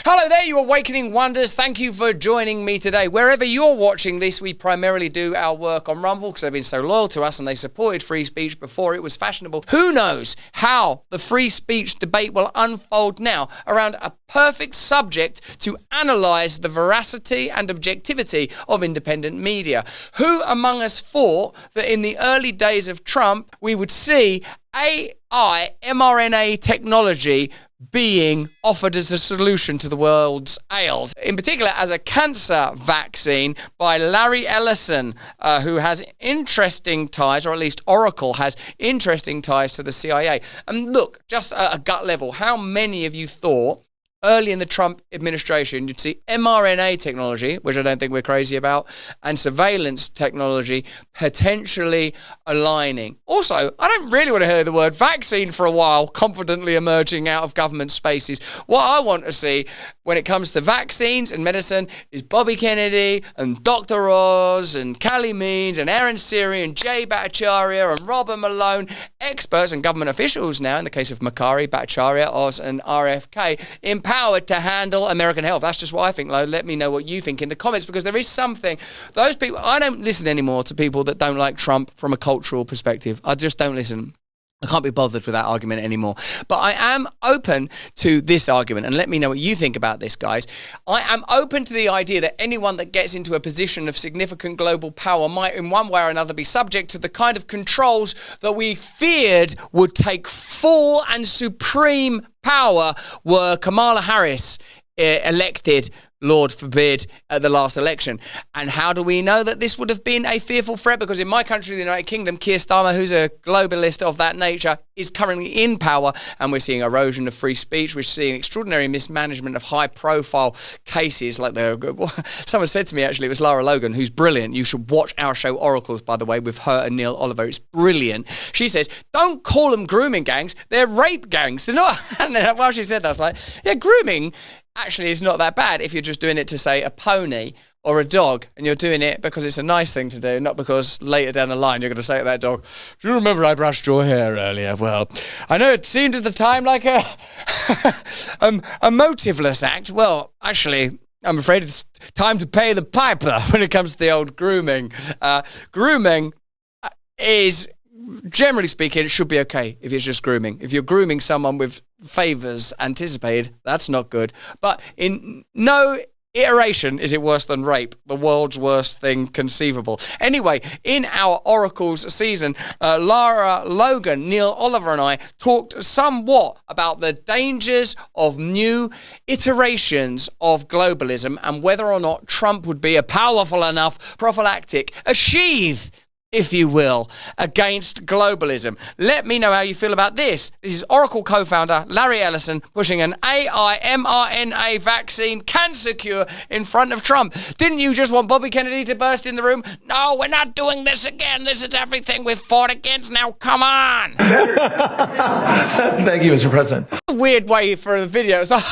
Hello there, you awakening wonders. Thank you for joining me today. Wherever you're watching this, we primarily do our work on Rumble because they've been so loyal to us and they supported free speech before it was fashionable. Who knows how the free speech debate will unfold now around a perfect subject to analyse the veracity and objectivity of independent media. Who among us thought that in the early days of Trump, we would see AI, mRNA technology being offered as a solution to the world's ails, in particular as a cancer vaccine by Larry Ellison, who has interesting ties, or at least Oracle has interesting ties to the CIA. And look, just at a gut level, how many of you thought early in the Trump administration, you'd see mRNA technology, which I don't think we're crazy about, and surveillance technology potentially aligning. Also, I don't really want to hear the word vaccine for a while, confidently emerging out of government spaces. What I want to see when it comes to vaccines and medicine is Bobby Kennedy and Dr. Oz and Callie Means and Aaron Siri and Jay Bhattacharya and Robert Malone, experts and government officials now, in the case of Makari, Bhattacharya, Oz and RFK, empowered to handle American health. That's just what I think, Lo. Let me know what you think in the comments, because there is something. Those people, I don't listen anymore to people that don't like Trump from a cultural perspective. I just don't listen. I can't be bothered with that argument anymore. But I am open to this argument, and let me know what you think about this, guys. I am open to the idea that anyone that gets into a position of significant global power might in one way or another be subject to the kind of controls that we feared would take full and supreme power were Kamala Harris elected, Lord forbid, at the last election. And how do we know that this would have been a fearful threat? Because in my country, the United Kingdom, Keir Starmer, who's a globalist of that nature, is currently in power, and we're seeing erosion of free speech. We're seeing extraordinary mismanagement of high-profile cases. Like someone said to me, actually, it was Lara Logan, who's brilliant. You should watch our show Oracles, by the way, with her and Neil Oliver. It's brilliant. She says, don't call them grooming gangs. They're rape gangs. They're not. And while she said that, I was like, yeah, grooming actually is not that bad if you're just doing it to, say, a pony or a dog, and you're doing it because it's a nice thing to do, not because later down the line you're going to say to that dog, do you remember I brushed your hair earlier? Well, I know it seemed at the time like a motiveless act. Well, actually, I'm afraid it's time to pay the piper when it comes to the old grooming. Grooming is, generally speaking, it should be okay if it's just grooming. If you're grooming someone with favours anticipated, that's not good. But in no iteration is it worse than rape, the world's worst thing conceivable. Anyway, in our Oracles season, Lara Logan, Neil Oliver and I talked somewhat about the dangers of new iterations of globalism and whether or not Trump would be a powerful enough prophylactic, a sheath, if you will, against globalism. Let me know how you feel about this. This is Oracle co-founder Larry Ellison pushing an AI mRNA vaccine cancer cure in front of Trump. Didn't you just want Bobby Kennedy to burst in the room? No, we're not doing this again. This is everything we've fought against. Now, come on. Thank you, Mr. President. Weird way for a video. It's like,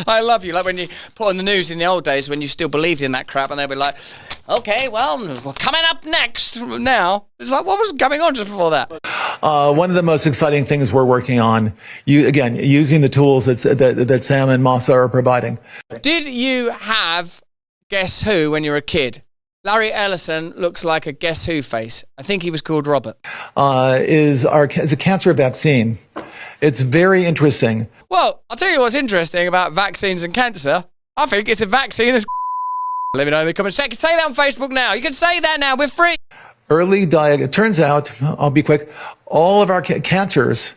I love you. Like when you put on the news in the old days when you still believed in that crap, and they'd be like, okay, well, coming up next now. It's like, what was going on just before that? One of the most exciting things we're working on, using the tools that Sam and Masa are providing. Did you have Guess Who when you were a kid? Larry Ellison looks like a Guess Who face. I think he was called Robert. Is a cancer vaccine. It's very interesting. Well, I'll tell you what's interesting about vaccines and cancer. I think it's a vaccine that's let me know in the comments. Say that on Facebook now. You can say that now. We're free. Early diet. It turns out, I'll be quick, all of our cancers,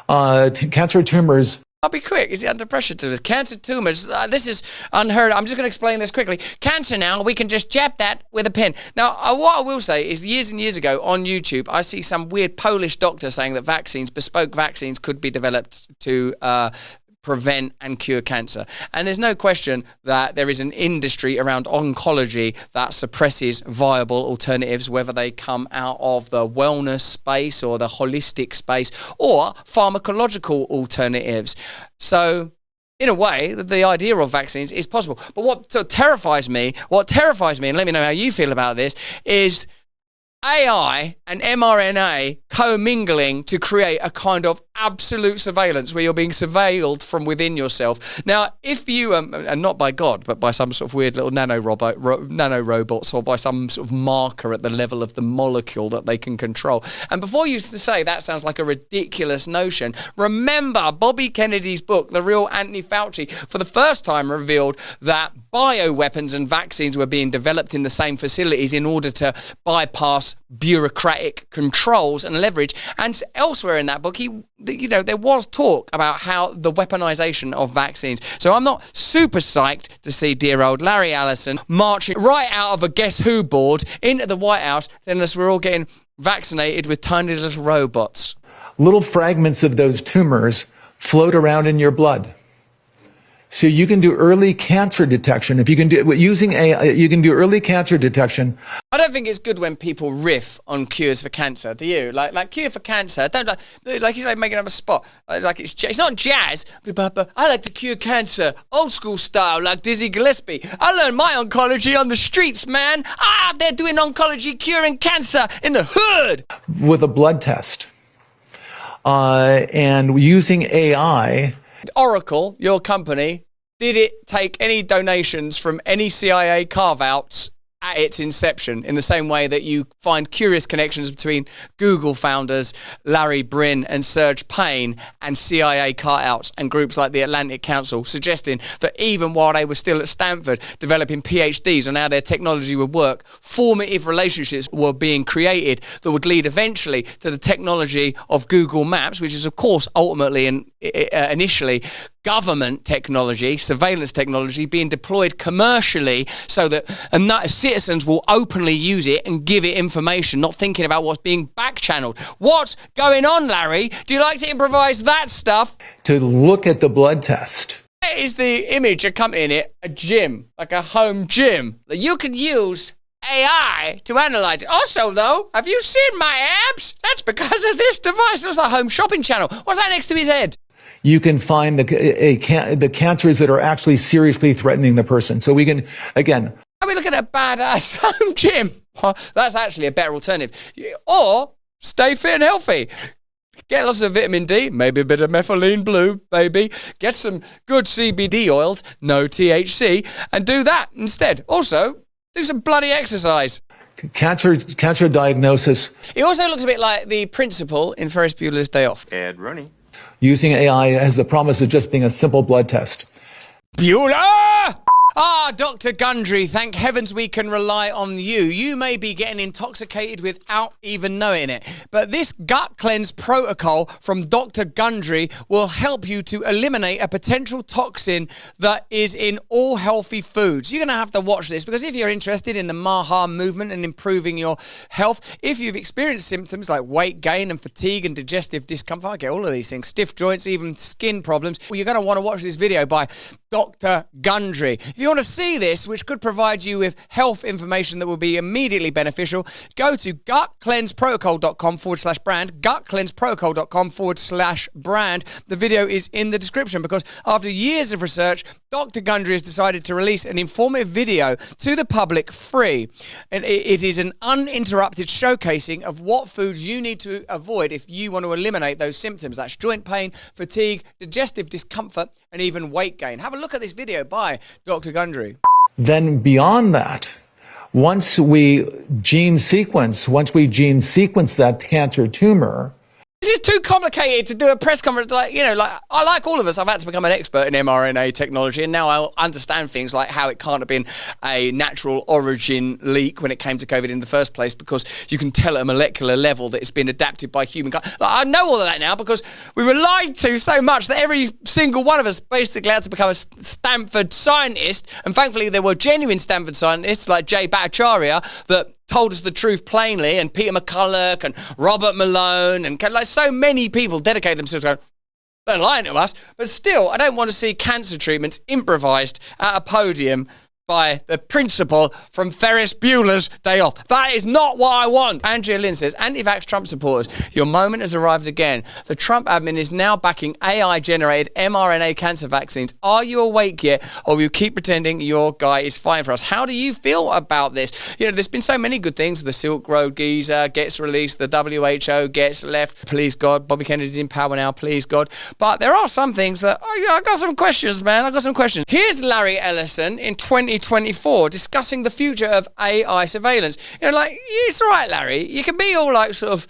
cancer tumors. I'll be quick. Is it under pressure to this? Cancer tumors. This is unheard. I'm just going to explain this quickly. Cancer now, we can just jab that with a pen. Now, what I will say is years and years ago on YouTube, I see some weird Polish doctor saying that bespoke vaccines could be developed to prevent and cure cancer. And there's no question that there is an industry around oncology that suppresses viable alternatives, whether they come out of the wellness space or the holistic space or pharmacological alternatives. So in a way, the idea of vaccines is possible. But what terrifies me, and let me know how you feel about this, is AI and mRNA commingling to create a kind of absolute surveillance where you're being surveilled from within yourself. Now, if you, and not by God, but by some sort of weird little nanorobots or by some sort of marker at the level of the molecule that they can control. And before you say that sounds like a ridiculous notion, remember Bobby Kennedy's book, The Real Anthony Fauci, for the first time revealed that bioweapons and vaccines were being developed in the same facilities in order to bypass bureaucratic controls and leverage. And elsewhere in that book, there was talk about how the weaponization of vaccines. So I'm not super psyched to see dear old Larry Ellison marching right out of a Guess Who board into the White House, unless we're all getting vaccinated with tiny little robots. Little fragments of those tumors float around in your blood. So you can do early cancer detection. If you can do using AI, you can do early cancer detection. I don't think it's good when people riff on cures for cancer. Do you? Like cure for cancer. Don't like he's like making up a spot. It's like it's not jazz. I like to cure cancer, old school style, like Dizzy Gillespie. I learned my oncology on the streets, man. They're doing oncology curing cancer in the hood with a blood test, and using AI. Oracle, your company, did it take any donations from any CIA carve-outs at its inception, in the same way that you find curious connections between Google founders Larry Brin and Serge Payne and CIA carve-outs and groups like the Atlantic Council, suggesting that even while they were still at Stanford developing PhDs on how their technology would work, formative relationships were being created that would lead eventually to the technology of Google Maps, which is of course ultimately and initially government technology, surveillance technology being deployed commercially so that citizens will openly use it and give it information, not thinking about what's being back-channeled. What's going on, Larry? Do you like to improvise that stuff? To look at the blood test. That is the image accompanying it, a gym, like a home gym, that you can use AI to analyze it. Also, though, have you seen my abs? That's because of this device. It's a home shopping channel. What's that next to his head? You can find the cancers that are actually seriously threatening the person. So we can, again... I mean, look at a badass home gym. Well, that's actually a better alternative. Or stay fit and healthy. Get lots of vitamin D, maybe a bit of methylene blue, baby. Get some good CBD oils, no THC, and do that instead. Also, do some bloody exercise. Cancer diagnosis. It also looks a bit like the principal in Ferris Bueller's Day Off. Ed Rooney. Using AI has the promise of just being a simple blood test. Bueller! Dr. Gundry, thank heavens we can rely on you. You may be getting intoxicated without even knowing it, but this gut cleanse protocol from Dr. Gundry will help you to eliminate a potential toxin that is in all healthy foods. You're going to have to watch this, because if you're interested in the Maha movement and improving your health, if you've experienced symptoms like weight gain and fatigue and digestive discomfort, I get all of these things, stiff joints, even skin problems, well, you're going to want to watch this video by Dr. Gundry. If you want to see this, which could provide you with health information that will be immediately beneficial, go to gutcleanseprotocol.com/brand, gutcleanseprotocol.com/brand. The video is in the description, because after years of research, Dr. Gundry has decided to release an informative video to the public free. And it is an uninterrupted showcasing of what foods you need to avoid if you want to eliminate those symptoms. That's joint pain, fatigue, digestive discomfort, and even weight gain. Have a look at this video by Dr. Gundry. Then beyond that, once we gene sequence that cancer tumor. This is too complicated to do a press conference. Like I like all of us, I've had to become an expert in mRNA technology, and now I understand things like how it can't have been a natural origin leak when it came to COVID in the first place, because you can tell at a molecular level that it's been adapted by humankind. I know all of that now because we were lied to so much that every single one of us basically had to become a Stanford scientist, and thankfully there were genuine Stanford scientists like Jay Bhattacharya that told us the truth plainly, and Peter McCulloch and Robert Malone, and like so many people dedicated themselves to going, don't lie to us. But still, I don't want to see cancer treatments improvised at a podium by the principal from Ferris Bueller's Day Off. That is not what I want. Andrea Lynn says, anti-vax Trump supporters, your moment has arrived again. The Trump admin is now backing AI-generated mRNA cancer vaccines. Are you awake yet, or will you keep pretending your guy is fighting for us? How do you feel about this? You know, there's been so many good things. The Silk Road geezer gets released. The WHO gets left. Please God. Bobby Kennedy's in power now. Please God. But there are some things that, I got some questions, man. I got some questions. Here's Larry Ellison in 2024 discussing the future of AI surveillance. You know, like, it's all right, Larry. You can be all like sort of,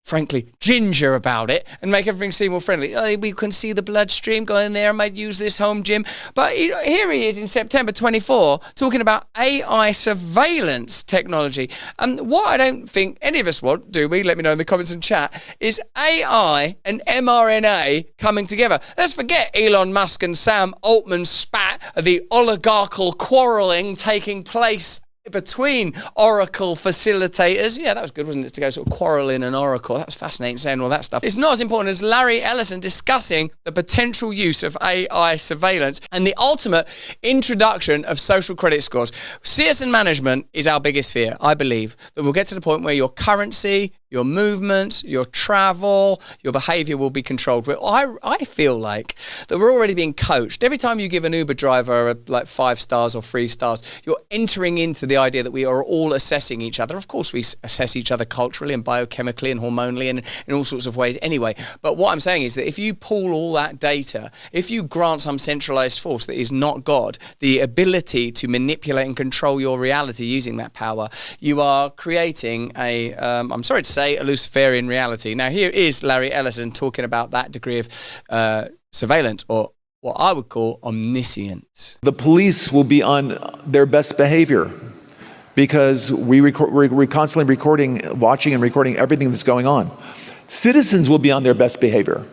frankly, ginger about it and make everything seem more friendly. Oh, we can see the bloodstream going there. I might use this home gym. But here he is in September 24 talking about AI surveillance technology. And what I don't think any of us want, do we? Let me know in the comments and chat, is AI and mRNA coming together. Let's forget Elon Musk and Sam Altman's spat, the oligarchical quarrelling taking place between Oracle facilitators. Yeah, that was good, wasn't it, to go sort of quarreling and Oracle. That was fascinating, saying all that stuff. It's not as important as Larry Ellison discussing the potential use of AI surveillance and the ultimate introduction of social credit scores. Citizen management is our biggest fear. I believe that we'll get to the point where your currency, your movements, your travel, your behavior will be controlled. But I feel like that we're already being coached. Every time you give an Uber driver like 5 stars or 3 stars, you're entering into the idea that we are all assessing each other. Of course, we assess each other culturally and biochemically and hormonally and in all sorts of ways anyway. But what I'm saying is that if you pull all that data, if you grant some centralized force that is not God the ability to manipulate and control your reality using that power, you are creating a, I'm sorry to say, a Luciferian reality. Now, here is Larry Ellison talking about that degree of surveillance, or what I would call omniscience. The police will be on their best behavior because we're constantly recording, watching and recording everything that's going on. Citizens will be on their best behavior.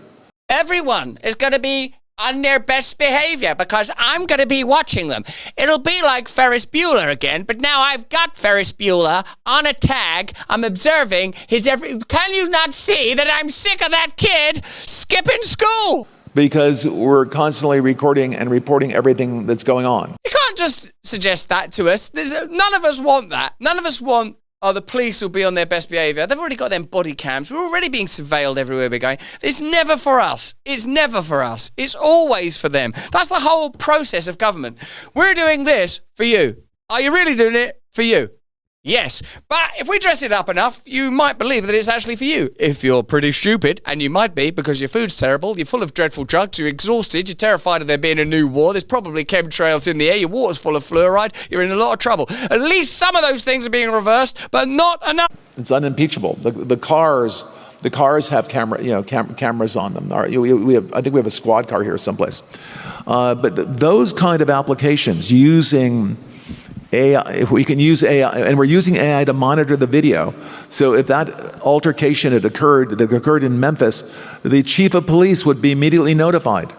Everyone is going to be on their best behavior because I'm going to be watching them. It'll be like Ferris Bueller again, but now I've got Ferris Bueller on a tag. I'm observing his every... Can you not see that I'm sick of that kid skipping school? Because we're constantly recording and reporting everything that's going on. You can't just suggest that to us. None of us want that. None of us want, oh, the police will be on their best behavior. They've already got them body cams. We're already being surveilled everywhere we're going. It's never for us. It's never for us. It's always for them. That's the whole process of government. We're doing this for you. Are you really doing it for you? Yes, but if we dress it up enough, you might believe that it's actually for you. If you're pretty stupid, and you might be because your food's terrible, you're full of dreadful drugs, you're exhausted, you're terrified of there being a new war, there's probably chemtrails in the air, your water's full of fluoride, you're in a lot of trouble. At least some of those things are being reversed, but not enough. It's unimpeachable. The cars have cameras on them. I think we have a squad car here someplace. But those kind of applications using AI, if we can use AI, and we're using AI to monitor the video. So if that altercation that occurred in Memphis, the chief of police would be immediately notified.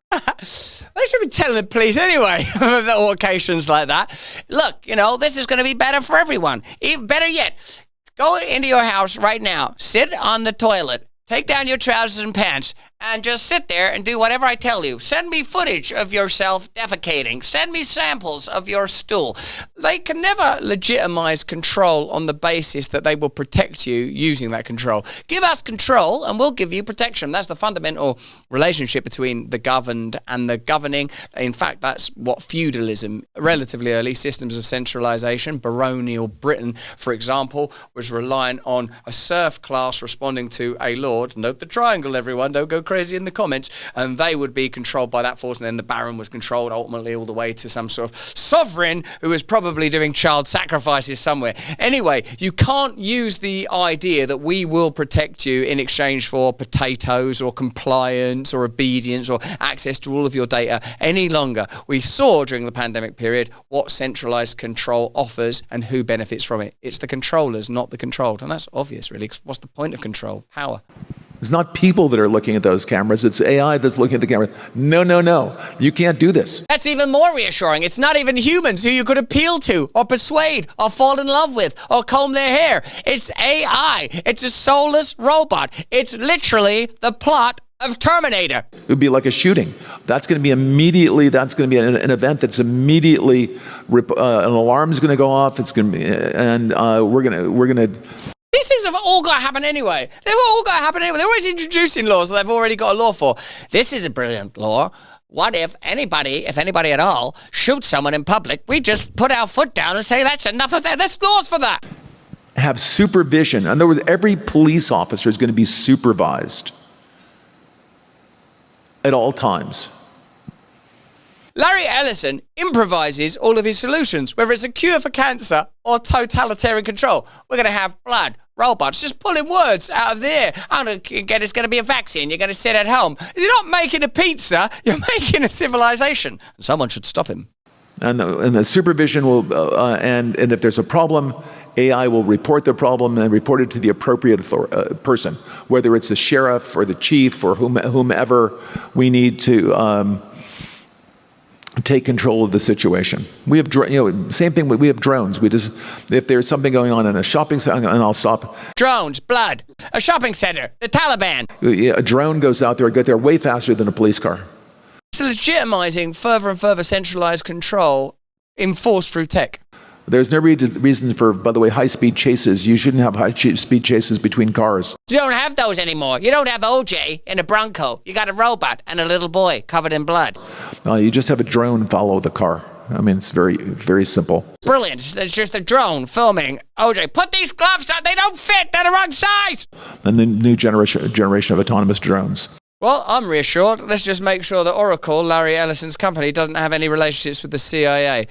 They should be telling the police anyway of the altercations like that. Look, this is going to be better for everyone. Even better yet, go into your house right now, sit on the toilet, take down your trousers and pants, and just sit there and do whatever I tell you. Send me footage of yourself defecating. Send me samples of your stool. They can never legitimize control on the basis that they will protect you using that control. Give us control and we'll give you protection. That's the fundamental relationship between the governed and the governing. In fact, that's what feudalism, relatively early systems of centralization, baronial Britain, for example, was reliant on a serf class responding to a lord. Note the triangle, everyone. Don't go crazy in the comments. And they would be controlled by that force, and then the baron was controlled ultimately all the way to some sort of sovereign who was probably doing child sacrifices somewhere. Anyway, you can't use the idea that we will protect you in exchange for potatoes or compliance or obedience or access to all of your data any longer. We saw during the pandemic period what centralized control offers and who benefits from it. It's the controllers, not the controlled. And that's obvious, really. What's the point of control? Power. It's not people that are looking at those cameras. It's AI that's looking at the camera. No. You can't do this. That's even more reassuring. It's not even humans who you could appeal to or persuade or fall in love with or comb their hair. It's AI. It's a soulless robot. It's literally the plot of Terminator. It would be like a shooting. That's going to be an event that's immediately, an alarm is going to go off. It's going to be, and we're going to. These things have all got to happen anyway. They've all got to happen anyway. They're always introducing laws that they've already got a law for. This is a brilliant law. What if anybody at all, shoots someone in public, we just put our foot down and say, that's enough of that. There's laws for that. Have supervision. In other words, every police officer is going to be supervised at all times. Larry Ellison improvises all of his solutions, whether it's a cure for cancer or totalitarian control. We're going to have blood, robots, just pulling words out of the air. It's going to be a vaccine. You're going to sit at home. You're not making a pizza. You're making a civilization. Someone should stop him. And the supervision will, and if there's a problem, AI will report the problem and report it to the appropriate person, whether it's the sheriff or the chief or whomever we need to take control of the situation. We have, same thing. We have drones. If there's something going on in a shopping center, and I'll stop. Drones, blood, a shopping center, the Taliban. A drone goes out there, get there way faster than a police car. It's legitimizing further and further centralized control enforced through tech. There's no reason for, by the way, high-speed chases. You shouldn't have high-speed chases between cars. You don't have those anymore. You don't have OJ in a Bronco. You got a robot and a little boy covered in blood. You just have a drone follow the car. I mean, it's very, very simple. Brilliant. It's just a drone filming OJ. Put these gloves on. They don't fit. They're the wrong size. And the new generation of autonomous drones. Well, I'm reassured. Let's just make sure that Oracle, Larry Ellison's company, doesn't have any relationships with the CIA.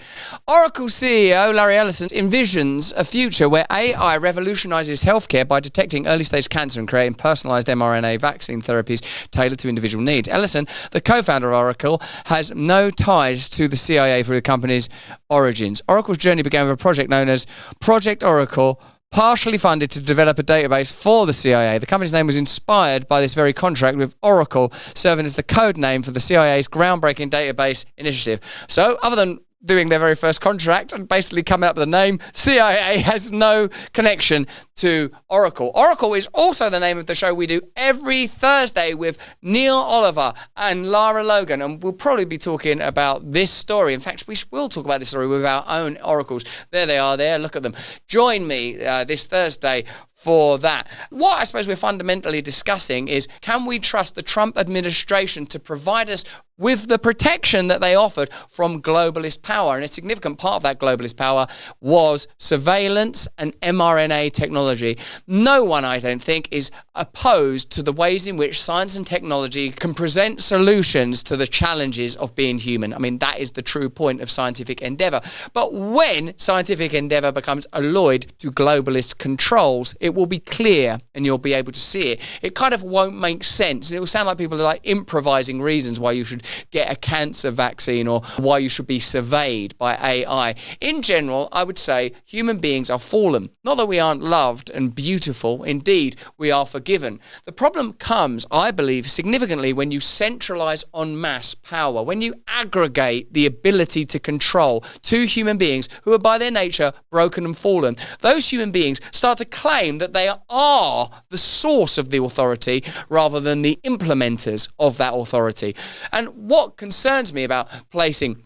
Oracle CEO Larry Ellison envisions a future where AI revolutionizes healthcare by detecting early-stage cancer and creating personalized mRNA vaccine therapies tailored to individual needs. Ellison, the co-founder of Oracle, has no ties to the CIA through the company's origins. Oracle's journey began with a project known as Project Oracle, partially funded to develop a database for the CIA. The company's name was inspired by this very contract, with Oracle serving as the code name for the CIA's groundbreaking database initiative. So, other than doing their very first contract and basically coming up with a name, CIA has no connection to Oracle. Oracle is also the name of the show we do every Thursday with Neil Oliver and Lara Logan, and we'll probably be talking about this story. In fact, we will talk about this story with our own oracles. There they are there, look at them. Join me this Thursday for that. What I suppose we're fundamentally discussing is, can we trust the Trump administration to provide us with the protection that they offered from globalist power? And a significant part of that globalist power was surveillance and mRNA technology. No one, I don't think, is opposed to the ways in which science and technology can present solutions to the challenges of being human. I mean, that is the true point of scientific endeavor. But when scientific endeavor becomes alloyed to globalist controls, it will be clear and you'll be able to see it. It kind of won't make sense. And it will sound like people are like improvising reasons why you should get a cancer vaccine or why you should be surveyed by AI. In general, I would say human beings are fallen. Not that we aren't loved and beautiful. Indeed, we are forgiven. The problem comes, I believe, significantly when you centralize en masse power, when you aggregate the ability to control two human beings who are by their nature broken and fallen. Those human beings start to claim that they are the source of the authority rather than the implementers of that authority. And what concerns me about placing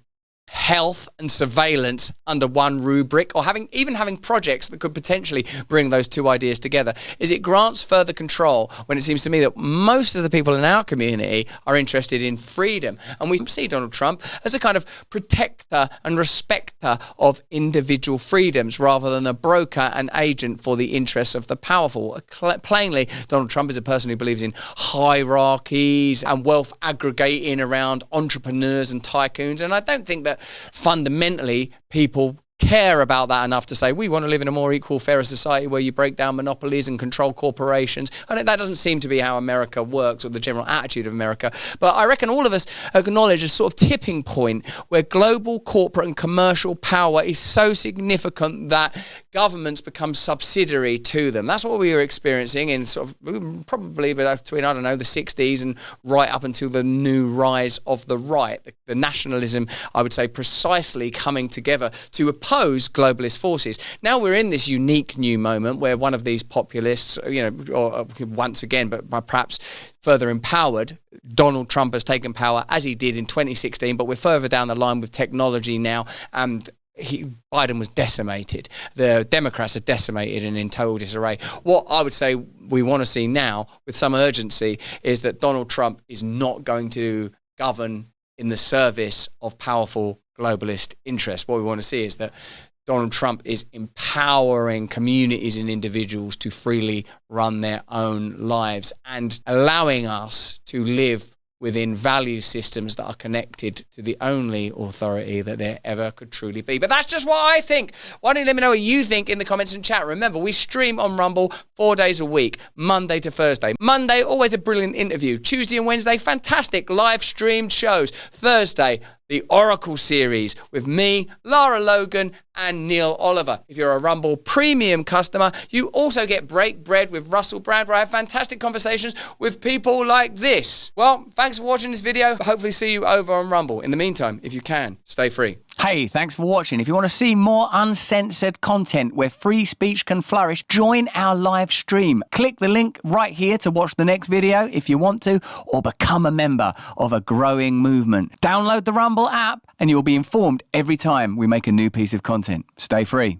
health and surveillance under one rubric, or even having projects that could potentially bring those two ideas together, is it grants further control when it seems to me that most of the people in our community are interested in freedom. And we see Donald Trump as a kind of protector and respecter of individual freedoms rather than a broker and agent for the interests of the powerful. Plainly, Donald Trump is a person who believes in hierarchies and wealth aggregating around entrepreneurs and tycoons, and I don't think that fundamentally people care about that enough to say we want to live in a more equal, fairer society where you break down monopolies and control corporations. And that doesn't seem to be how America works, or the general attitude of America. But I reckon all of us acknowledge a sort of tipping point where global corporate and commercial power is so significant that governments become subsidiary to them. That's what we were experiencing in sort of probably between, I don't know, the 60s and right up until the new rise of the right. The nationalism, I would say, precisely coming together to oppose globalist forces. Now we're in this unique new moment where one of these populists, or once again, but perhaps further empowered, Donald Trump has taken power as he did in 2016, but we're further down the line with technology now, and Biden was decimated. The Democrats are decimated and in total disarray. What I would say we want to see now with some urgency is that Donald Trump is not going to govern in the service of powerful globalist interests. What we want to see is that Donald Trump is empowering communities and individuals to freely run their own lives and allowing us to live within value systems that are connected to the only authority that there ever could truly be. But that's just what I think. Why don't you let me know what you think in the comments and chat? Remember, we stream on Rumble 4 days a week, Monday to Thursday. Monday, always a brilliant interview. Tuesday and Wednesday, fantastic live streamed shows. Thursday, the Oracle series with me, Lara Logan, and Neil Oliver. If you're a Rumble Premium customer, you also get Break Bread with Russell Brand, where I have fantastic conversations with people like this. Well, thanks for watching this video. Hopefully see you over on Rumble. In the meantime, if you can, stay free. Hey, thanks for watching. If you want to see more uncensored content where free speech can flourish, join our live stream. Click the link right here to watch the next video if you want to, or become a member of a growing movement. Download the Rumble app and you'll be informed every time we make a new piece of content. Stay free.